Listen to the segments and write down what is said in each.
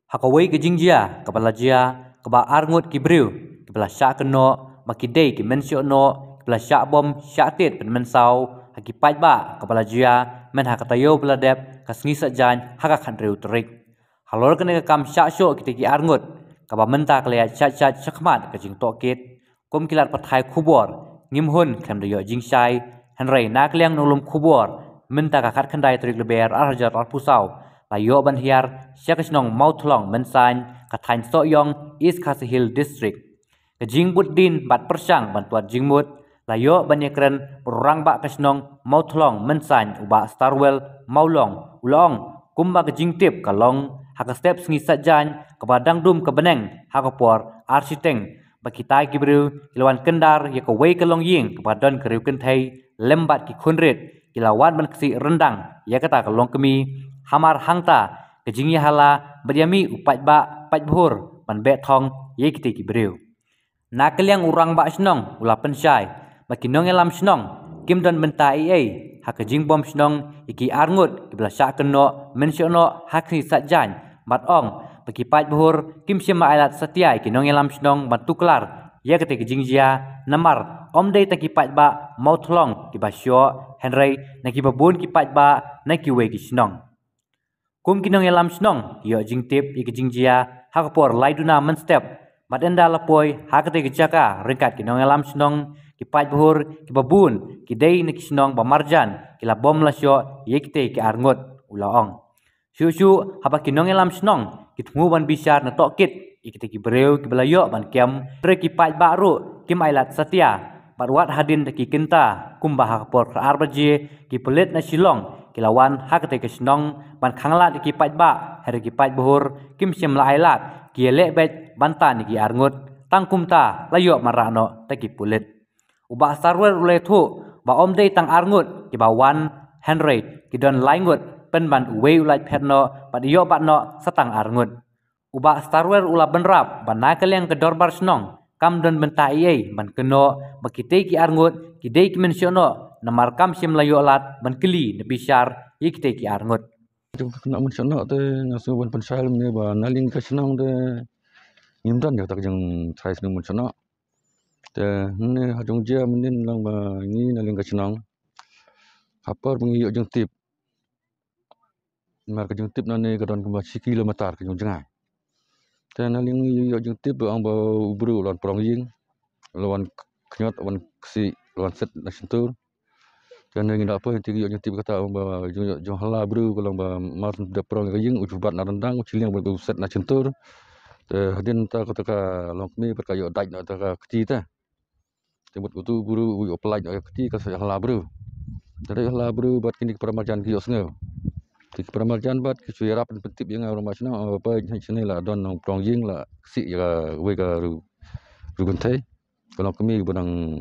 Hakawai ke jingjia, kepala jia, keba arngut kibriu, kepala syak keno, makidei ki mensyo no, kepala syak bom syak tit pen mensau, haki pait ba, kepala jia, men hakatayo beladep, kasngi sajan, haka khandriu terik. Halor kene kam syak syok kitiki arngut, kaba menta kelea syak syakmat ke jing tokit, kum kilat pathai kubor, ngimhun kem deyo jingsyai, henrei nak liang nulum kubor, menta kakat khandai terik leber arjat arpusau, layo ban hiar syakasnong mauthlong mensan kathain soyong East Khasi Hill District. Kejingbut din bat persang bantuan jingmut layo banyakren perang bak kasnong mauthlong mensan uba Starwell maulong ulong kumba kejingtip kalong hakastep sengi sajan kepadang dum kebeneng hakapor arsiteng bakitai kibru kilawan kendar ya kawai kalong ying kepadon keriu kentai lembat ki kunrit kilawan menkesi rendang ya kata kalong kemi hamar hangta kejingnya hala beriami upat ba pat bhur pan bet thong ye kiti kibriu nakeliang urang ba snong ula pensyai makinong elam snong kim don benta ai hakejing bom snong iki arngut kibla syak keno mensyono hakni satjan mat ong bagi pat bhur kim syema alat satiai kinong elam snong bantuklar ye kiti kejingjia namar om dei takipat ba mauthlong kibasyo henrei nakibabun kipat ba nakiwe kisnong kum kinong elam snong yo jingtip ikijingjia hakapor laiduna menstep madenda lapoi hakate kejaka ringkat kinong elam snong kipat bhur kibabun kidei nikisnong bamarjan kila bom lasyo yekte ki arngut ulaong syu haba kinong elam snong kitmu ban bisar na tokit ikite kibreu kibelayo ban kem tre kipat baru kim ailat satia barwat hadin ki kenta kumba hakapor arbaje ki pelit na silong kilawan hakate kesnong ban khangla ki pat ba her ki pat bhur kim sim la ailat ki le bet bantan ki arngut tangkumta layo marano taki pulit uba sarwer ule thu ba om dei tang arngut ki bawan henry ki don laingut pen ban uwe ulai phetno pat yo bat no satang arngut uba sarwer ula benrap ban nakeleng ke dorbar snong kam don benta iei ban keno bakite ki arngut ki dei ki mensyono namar kam sim layo lat ban keli nebisar ikte ki arngut Jom kena mencionok tu ngasu ban pensal ni ba naling ka senang tu ngimdan ya tak jeng try senang mencionok te ni hajung dia menin lang ba ni naling ka senang apa mengiyok jeng tip mar ka jeng tip nani ka don ka 1 kilometer ka jeng jengai te naling ngiyok jeng tip ang ba ubru lawan prong ying lawan knyot lawan ksi lawan set na sentur dan ngi apa yang tinggi yang tip kata ba jong hala bru kalau ba mar da prong ka ying ujubat na rendang uciliang ba set na sentur te hadin ta kata ka long mi perkayo dai na ta ka kti ta tebut utu guru u pelaj na kti ka hala bru dari hala bru bat kini permarjan ki osngo ti permarjan bat ki suirap pentip yang rumah sna apa sini la don nong prong ying la si ya we ka ru bentai kalau kami benang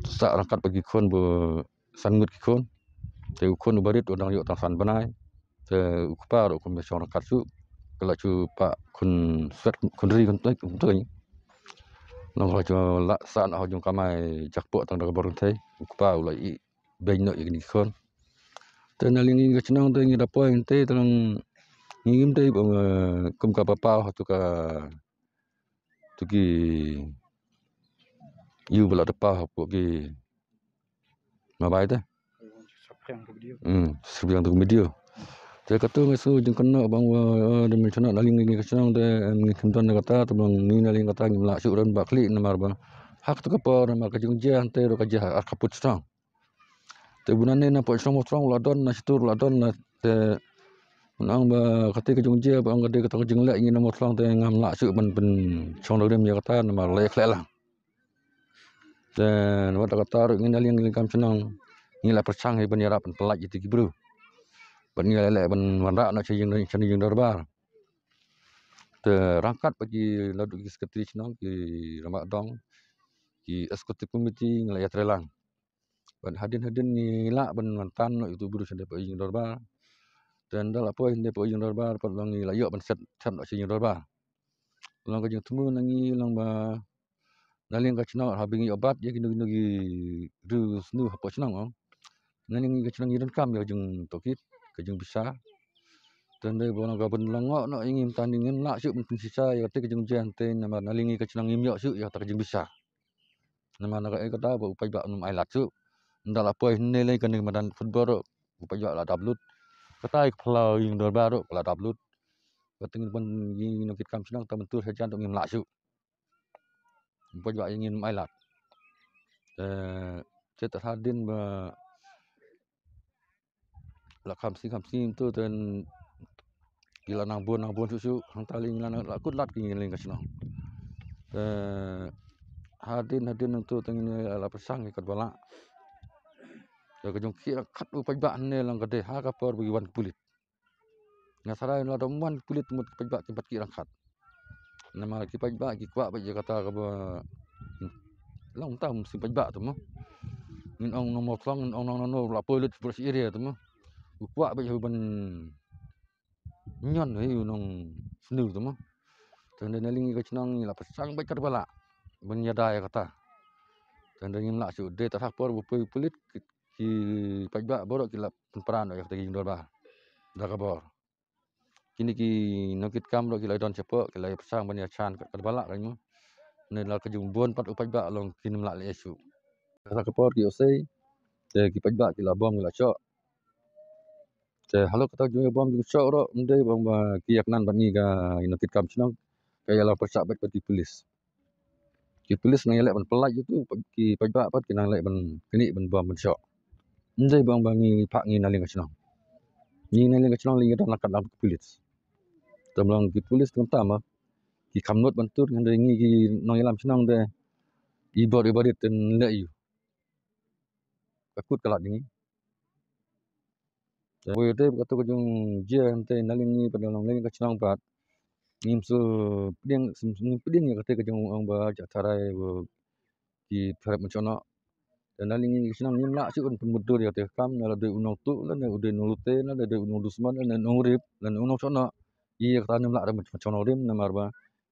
sak rangkat bagi kon bo sangut ki kon te kon barit odang yo tang san banai te ukpa ro kon besong rangkat su kala cu pak kun swet kun ri kun toi nong ha cu la san ha jong kamai jakpo tang da borong thai ukpa ulai i ben no igni kon te naling ngi chnong te ngi da point te tang ngim te bo kum ka papa ha tu ka tu ki yu bela depa ha pu ki mabai te sebiang tu video te kata ngasu jeng kena bang de mencana naling ngi kesang te ngi kimton kata tu bang ni naling kata ngi la su dan bakli namar ba hak tu ka por namar ka jeng jah te ro ka jah kaput strong te bunane na po strong ladon na situr ladon na te nang ba kata ka jeng jah bang kata ka jeng la ngi namar strong te ngam la su ban ben chong dem ya kata namar lek lah dan wat kata ro ngi naling ngi kam senang ngi la persang he ban yarap pelaj itu bro ban ngi lele ban wanda na cing darbar terangkat bagi ladu ki sekretari senang ki ramak dong ki eksekutif komiti ngelayat relang ban hadin ni la ban mantan no itu buru sende pe jing darbar dan dal apa hinde pe jing darbar pat lang ni layo ban set no jing darbar lang ka jing temu nangi lang ba naling ka cina habingi obat ya kinu gi ru snu apa senang naling ka cina ngiran kam ya jing tokit ka jing besar Tanda bona ka ben langok nak ingin tandingin nak syuk ben sisa ya te kejung jan te nama nalingi kecenang imyok syuk ya tak kejung bisa. Nama nak kata ba upai ba num ai lat syuk. Ndak la poi ne le kan madan football ro upai ba la dablut. Kata kalau yang dor baru la dablut. Kating pun yi no kit kam senang ta bentur saja untuk ngim lak syuk. Upai ba ingin ai lat. Cetak hadin ba la kamsi tu dan gila nang bon susu hang taling lan lakut lat ki ling kasno hadin tu tengin la pesang ikat bala ya kejong kira kat u pajak ne lang kade ha ka por bagi wan kulit ngasara no dom wan kulit mut pajak tempat kira kat nama ki pajak ki kwa baje kata ka ba long tam si pajak tu mo min ong no mo klong ong no la polut bersih area tu mo kwa baje ban nyon he nong snu tu mo tanda naling ka chnang la pasang bai kat bala ben yada ya kata tanda ngim la su de ta por bu pulit ki pajba borok ki la peran ya kata ngindor ba da ka bor kini ki nokit kam ro ki la don cepo ki la pasang ben ya chan kat bala ka mo ne la ka jung bon pat pajba long kinim la le su ta ka por ki osei te ki pajba ki la bom la cho te halo kata jung bom jung cho ro mde bom ba ki yak nan ban ni ga nokit kam chnang kaya la persak bet peti polis ki polis nang elek ban pelaj itu ki pajak pat ki nang elek ban kini ban bom ban syok ndai bang bangi pak ngi naling kacnong ni naling kacnong li dan lakat lam polis tamlang ki polis tam tama ki kamnot bantur ngan ngi ki nang ilam cnong de ibor ten le yu akut kalat ni Boy te kata ko jung je ante naling ni pada nang naling kacnong pat ngim su peding ya kata ko jung ang ba carai ki terap mencono dan naling ni senang ni nak sik pun mudur ya te kam na de unong tu lan ude nulute na de unong dusman na urip lan unong sono i kata ni lak mencono rim na marba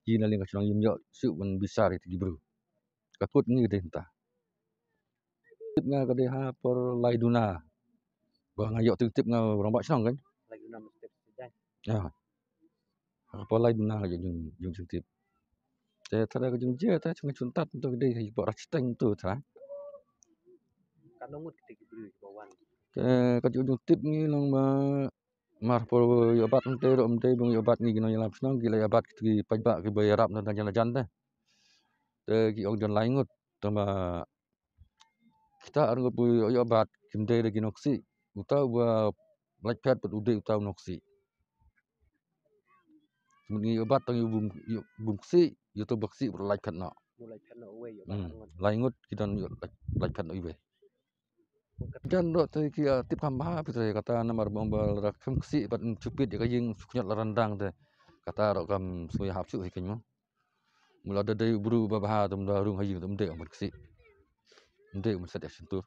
i naling ka senang yim yo sik pun besar itu gibru kakut ni de entah nga ka de ha por lai duna ba ngayok tip nga orang bak senang kan Lagi nama step sejak. ya por lai duna je jung tip te tada ka jung je ta chung chuntat tu de hi por rasteng tu ta Kadang mut kita beri ke bawah. ka jung tip ni long ba mar por yobat mte bung yobat ni gino yalam senang gila yobat ki pajak ki bayarap na jalan te ki ong jon laingut tama kita arngut bu yobat kimde de ginoksi uta ba black pad put ude uta noksi muni yobat tang bungsi yuto baksi ber black pad no Mulai kena away yobat. laingut kita black pad no iwe dan do te ki tip kamba pite kata namar bombal rakam ksi pat cupit ya kajing sukunyat larandang te kata ro kam suya hapsu hikin mo mula de buru babaha tum da rung haying tum de omar ksi de umur set sentur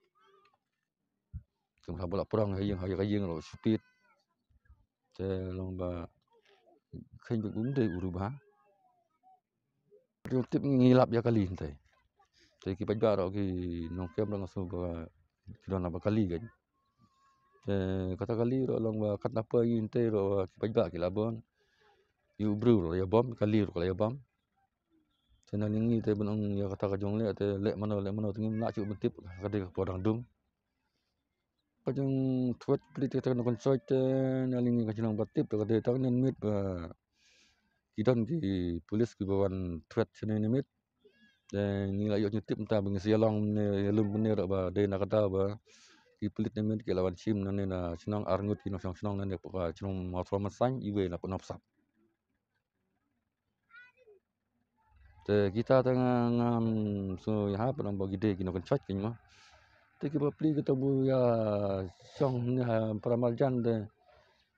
tum bola perang haying ro cupit te lomba khen bu de uruba tip ngilap ya kali te te ki pajak ro ki nongkem ro ngasu ba kidon apa kali kan kata kali ro long ba kat apa inte ro ki pajak ki labon yu bru ro ya bom kali ro ya bom tena ningi te benong ya kata ka jong le te le mano tingin na chu betip ka de podang dum ka jong twet pri te ta kon soi te na lingi ka jong batip ka de ta nen mit ba kidon ki polis ki bawan twet chene nimit dan ni la yo tip ta beng sialong ne lum ne ro ba de na kata ba ki polis nimit ki lawan sim na ne na senang arngut ki no senang na ne pa senang ma from sang iwe na pun opsap te kita tengah ngam so ya pernah bagi de kino kan chat kinyo te ki bapli kita bu ya song ni ha pramal jan de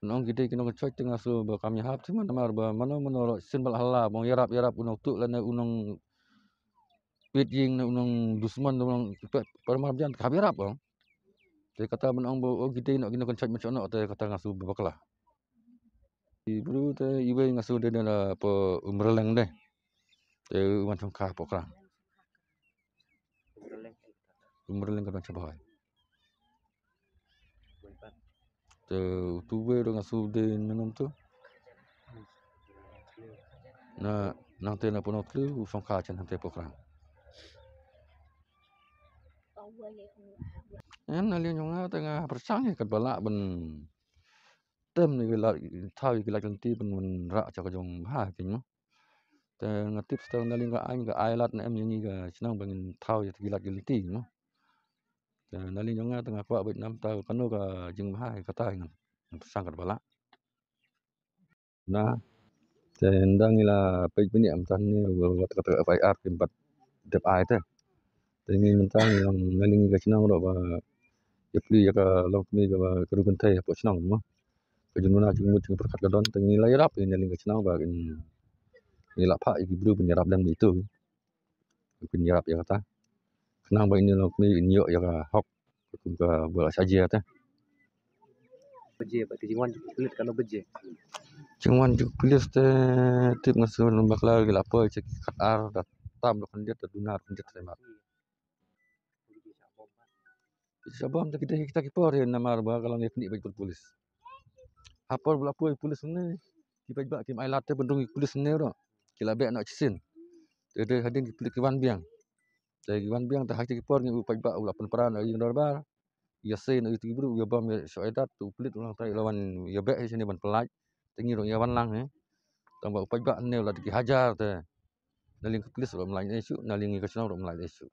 nong gide kino kan chat tengah so ba kami hap cuma mar ba mano ro sin bal hala bong yarap unong tu lan unong pit ying na unong dusman unong pramal jan kami yarap bong te kata menong bo oh gide no kino kan chat macam no te kata ngasu bakla ibru te iwe ngasu de na po umreleng de te macam ka pokra umreleng kan coba tuwe dengan sudin minum tu. Na nang te na puno klu ufang ka chan te pokrang. En na lian yong tengah persang kat balak ben tem ni gila thau gila kanti ben ra cha ka jong ha kin mo. Te ngatip sta na ling ga ai lat na em ni ga chnang ben thau ya gila gilti mo. Te na ling yong tengah kwa bet nam ta kanu ga jing ha ka ta ngam persang kat balak. Na te ndang ila pe bini am tan ni wa kata FIR art kimpat dep ai te. Te ni mentang yang ngaling ga chnang ro ba ya pli ya ka long mi ga ka ru te po chnang mo. Ka jumna jung mut perkat ka don te ni la yarap ni ngaling ga chnang ba ni la pha i bru bin yarap dan itu. Bin yarap ya kata. Kenang ba ini long mi ni yo ya ka hok ka bola saja te. Beje ba ti jingwan kulit kalau beje. Jingwan juk pulis te tip ngasul bakla gila po cek kat ar dat tam lo kandiat da dunar kandiat te mat. Sabam ta kita kipor ya namar ba kalau ni kni baj polis. Hapor bula polis ni ki ba kim ai lat te bendung polis ni ro. Kila be nak cisin. Te hadin ki kiwan biang. Te kiwan biang ta hak kipor ni upaj ba ula peran ai norbar. Ya sen itu bru ya bam ya soedat tu pelit ulang tai lawan ya be sini ban pelaj. Tengi ro ya wan lang tambah upaj ba ne la dihajar te. Naling polis ro melain isu naling ka senang ro melain isu.